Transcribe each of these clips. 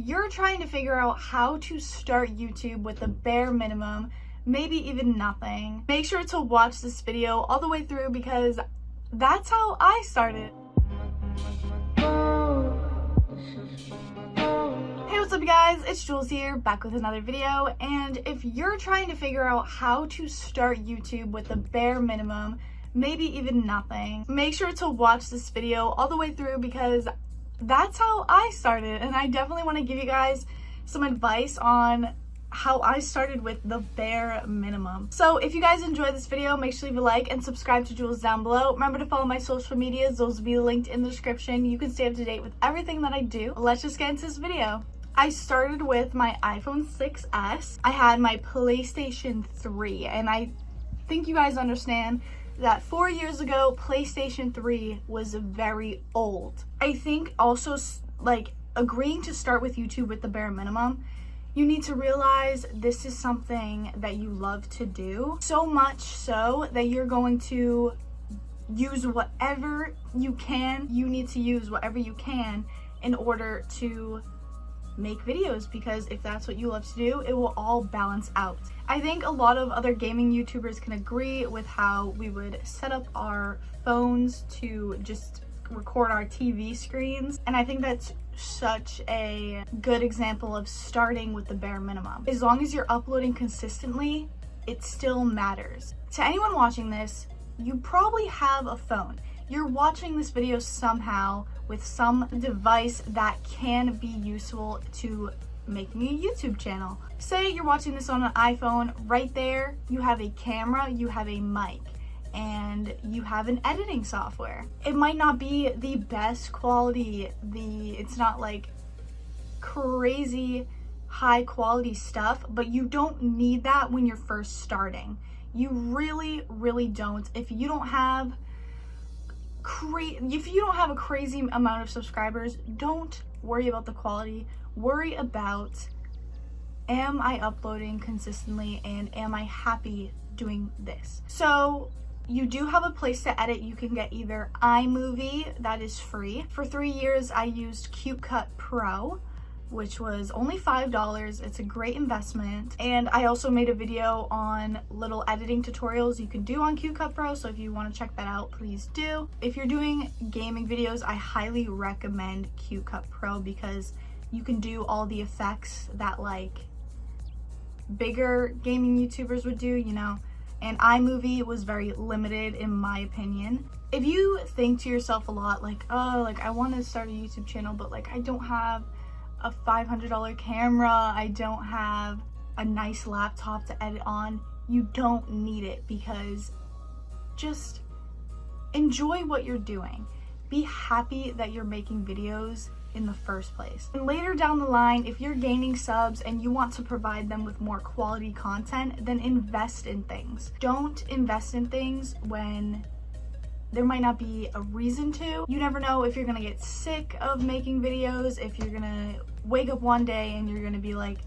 you're trying to figure out how to start YouTube with the bare minimum, maybe even nothing, make sure to watch this video all the way through because that's how I started. Hey, what's up you guys? It's Jules here, back with another video, and if you're trying to figure out how to start YouTube with the bare minimum, maybe even nothing, make sure to watch this video all the way through because that's how I started, and I definitely want to give you guys some advice on how I started with the bare minimum. So if you guys enjoyed this video, make sure to leave a like and subscribe to Jules down below. Remember to follow my social medias, those will be linked in the description. You can stay up to date with everything that I do. Let's just get into this video. I started with my iPhone 6s. I had my PlayStation 3, and I think you guys understand that 4 years ago, PlayStation 3 was very old. I think also, like, agreeing to start with YouTube with the bare minimum, you need to realize this is something that you love to do. So much so that you're going to use whatever you can. You need to use whatever you can in order to make videos, because if that's what you love to do, it will all balance out. I think a lot of other gaming YouTubers can agree with how we would set up our phones to just record our TV screens, and I think that's such a good example of starting with the bare minimum. As long as you're uploading consistently, it still matters. To anyone watching this, you probably have a phone. You're watching this video somehow with some device that can be useful to making a YouTube channel. Say you're watching this on an iPhone. Right there, you have a camera, you have a mic, and you have an editing software. It might not be the best quality, it's not like crazy high quality stuff, but you don't need that when you're first starting. You really don't. If you don't have a crazy amount of subscribers, don't worry about the quality. Worry about, am I uploading consistently and am I happy doing this? So you do have a place to edit. You can get either iMovie, that is free. For 3 years I used CapCut Pro, which was only $5. It's a great investment. And I also made a video on little editing tutorials you can do on CapCut Pro, so if you want to check that out, please do. If you're doing gaming videos, I highly recommend CapCut Pro because you can do all the effects that like bigger gaming YouTubers would do, you know, and iMovie was very limited in my opinion. If you think to yourself a lot like, oh, like I want to start a YouTube channel, but like I don't have a $500 camera, I don't have a nice laptop to edit on, you don't need it, because just enjoy what you're doing. Be happy that you're making videos in the first place. And later down the line, if you're gaining subs and you want to provide them with more quality content, then invest in things. Don't invest in things when there might not be a reason to. You never know if you're gonna get sick of making videos, if you're gonna wake up one day and you're gonna be like,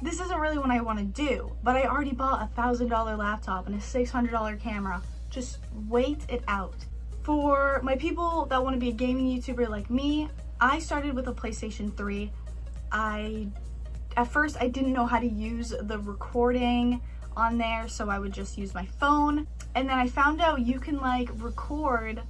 this isn't really what I want to do, but I already bought a $1,000 laptop and a $600 camera. Just wait it out. For my people that want to be a gaming YouTuber like me, I started with a PlayStation 3. At first I didn't know how to use the recording on there, so I would just use my phone. And then I found out you can like record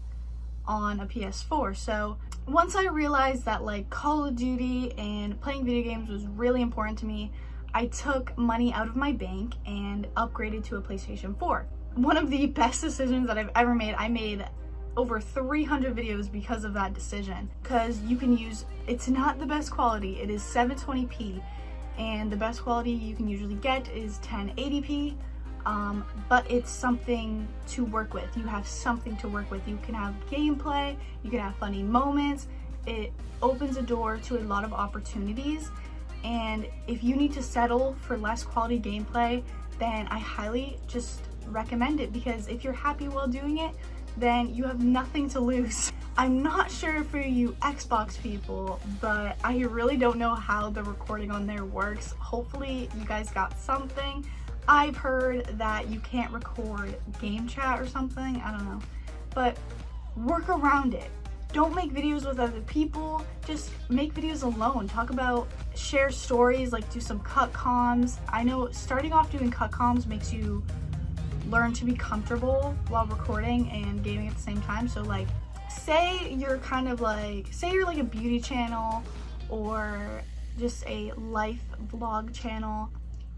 on a PS4. So once I realized that like Call of Duty and playing video games was really important to me, I took money out of my bank and upgraded to a PlayStation 4. One of the best decisions that I've ever made. I made over 300 videos because of that decision, because you can use, it's not the best quality, it is 720p, and the best quality you can usually get is 1080p. But it's something to work with. You have something to work with. You can have gameplay, you can have funny moments. It opens a door to a lot of opportunities, and if you need to settle for less quality gameplay, then I highly just recommend it, because if you're happy while doing it, then you have nothing to lose. I'm not sure for you Xbox people, but I really don't know how the recording on there works. Hopefully you guys got something. I've heard that you can't record game chat or something, I don't know, but work around it. Don't make videos with other people, just make videos alone. Talk about, share stories, like do some cut comms. I know starting off doing cut comms makes you learn to be comfortable while recording and gaming at the same time. So like, say you're like a beauty channel or just a life vlog channel.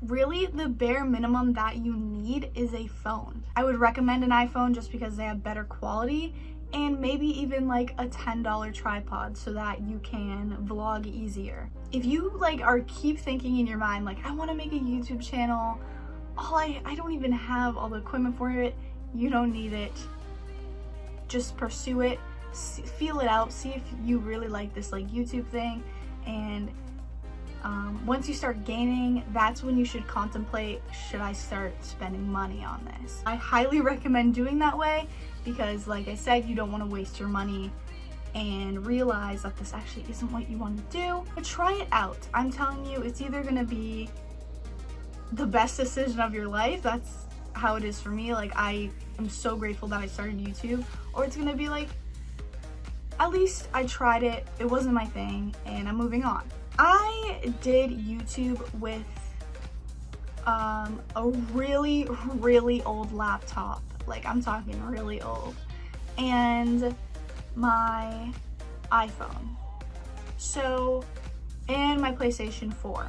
Really, the bare minimum that you need is a phone. I would recommend an iPhone just because they have better quality, and maybe even like a $10 tripod so that you can vlog easier. If you like keep thinking in your mind like, I want to make a YouTube channel, I don't even have all the equipment for it, you don't need it. Just pursue it, feel it out, see if you really like this like YouTube thing, and once you start gaining, that's when you should contemplate, should I start spending money on this? I highly recommend doing that way because, like I said, you don't want to waste your money and realize that this actually isn't what you want to do. But try it out. I'm telling you, it's either going to be the best decision of your life. That's how it is for me. Like, I am so grateful that I started YouTube. Or it's going to be like, at least I tried it, it wasn't my thing, and I'm moving on. I did YouTube with a really, really old laptop. Like, I'm talking really old. And my iPhone. So, and my PlayStation 4.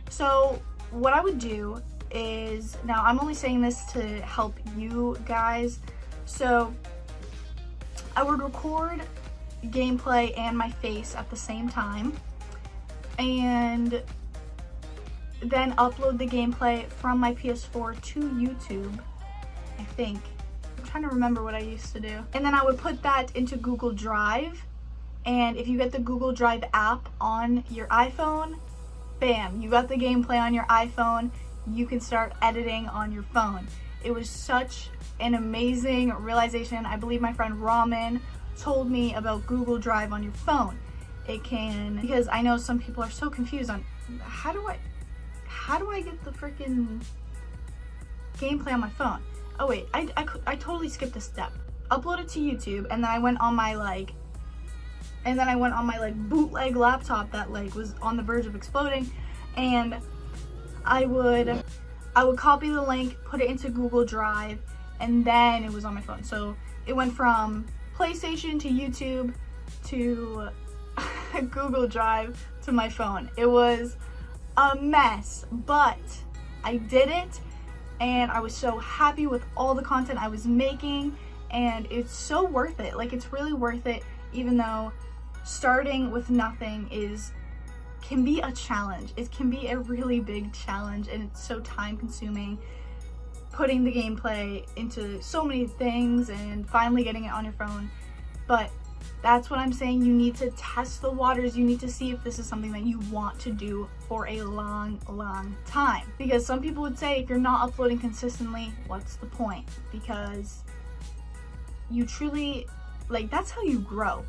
So, what I would do is, now I'm only saying this to help you guys. So, I would record gameplay and my face at the same time, and then upload the gameplay from my PS4 to YouTube, I think. I'm trying to remember what I used to do. And then I would put that into Google Drive, and if you get the Google Drive app on your iPhone, bam, you got the gameplay on your iPhone, you can start editing on your phone. It was such an amazing realization. I believe my friend Ramen told me about Google Drive on your phone. It can, because I know some people are so confused on how do I get the freaking gameplay on my phone? Oh wait, I totally skipped a step. Upload it to YouTube, and then I went on my bootleg laptop that like was on the verge of exploding, and I would copy the link, put it into Google Drive, and then it was on my phone. So it went from PlayStation to YouTube to Google Drive to my phone. It was a mess, but I did it, and I was so happy with all the content I was making, and it's so worth it. Like, it's really worth it, even though starting with nothing can be a challenge. It can be a really big challenge, and it's so time consuming putting the gameplay into so many things and finally getting it on your phone. But that's what I'm saying. You need to test the waters. You need to see if this is something that you want to do for a long, long time. Because some people would say, if you're not uploading consistently, what's the point? Because you truly, like, that's how you grow.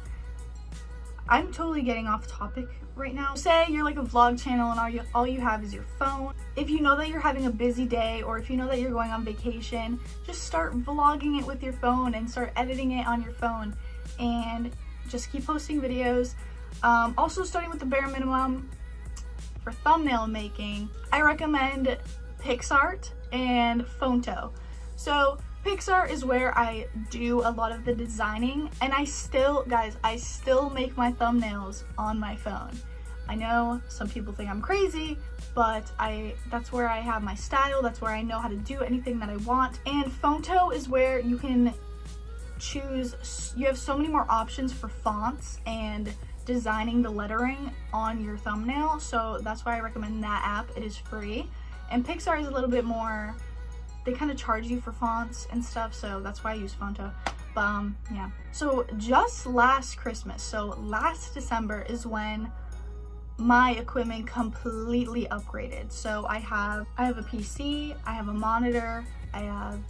I'm totally getting off topic right now. Say you're like a vlog channel and all you have is your phone. If you know that you're having a busy day, or if you know that you're going on vacation, just start vlogging it with your phone and start editing it on your phone, and just keep posting videos. Also, starting with the bare minimum for thumbnail making, I recommend PixArt and Phonto. So Pixar is where I do a lot of the designing, and I still make my thumbnails on my phone. I know some people think I'm crazy, but that's where I have my style, that's where I know how to do anything that I want. And Phonto is where you can choose, you have so many more options for fonts and designing the lettering on your thumbnail, so that's why I recommend that app. It is free. And Pixar is a little bit more, they kind of charge you for fonts and stuff, so that's why I use Phonto. Yeah. So just last Christmas, so last December, is when my equipment completely upgraded. So I have a PC, I have a monitor, I have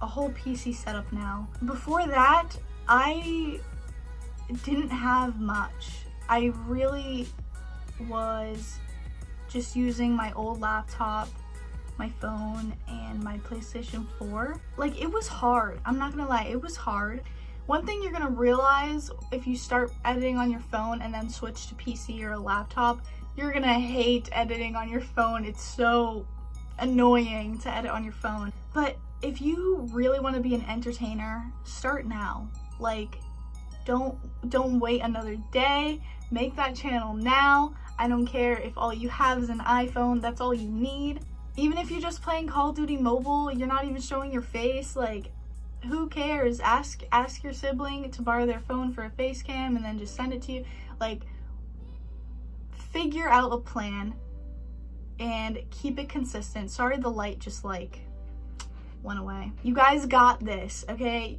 a whole PC setup now. Before that, I didn't have much. I really was just using my old laptop, my phone, and my PlayStation 4. Like, it was hard. I'm not gonna lie, it was hard. One thing you're gonna realize if you start editing on your phone and then switch to PC or a laptop, you're gonna hate editing on your phone. It's so annoying to edit on your phone. But if you really want to be an entertainer, start now. Like, don't wait another day. Make that channel now. I don't care if all you have is an iPhone, that's all you need. Even if you're just playing Call of Duty Mobile, you're not even showing your face, like, who cares? Ask your sibling to borrow their phone for a face cam and then just send it to you. Like, figure out a plan and keep it consistent. Sorry, the light just like went away. You guys got this, okay?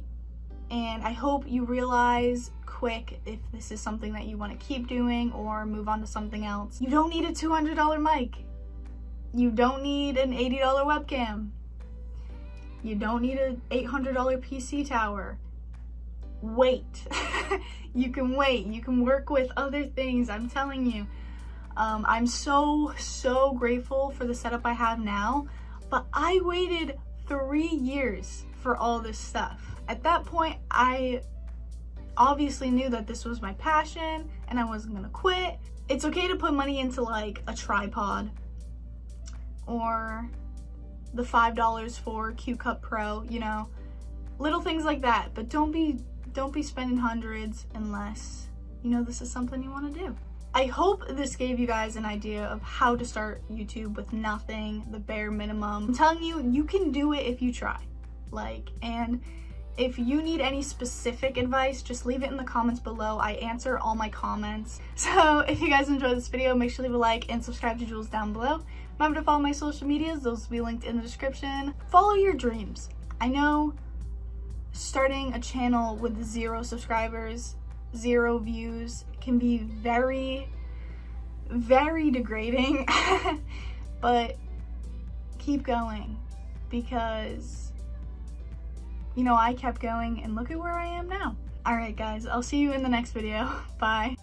And I hope you realize quick if this is something that you want to keep doing or move on to something else. You don't need a $200 mic. You don't need an $80 webcam. You don't need an $800 PC tower. Wait. You can wait. You can work with other things, I'm telling you. I'm so grateful for the setup I have now, but I waited 3 years for all this stuff. At that point, I obviously knew that this was my passion and I wasn't gonna quit. It's okay to put money into like a tripod or the $5 for Q Cup Pro, you know, little things like that. But don't be spending hundreds unless you know this is something you want to do. I hope this gave you guys an idea of how to start YouTube with nothing, the bare minimum. I'm telling you, you can do it if you try. Like, and if you need any specific advice, just leave it in the comments below. I answer all my comments. So if you guys enjoyed this video, make sure to leave a like and subscribe to Jules down below. Remember to follow my social medias, those will be linked in the description. Follow your dreams. I know starting a channel with 0 subscribers, 0 views can be very degrading, but keep going because, you know, I kept going and look at where I am now. Alright guys, I'll see you in the next video. Bye.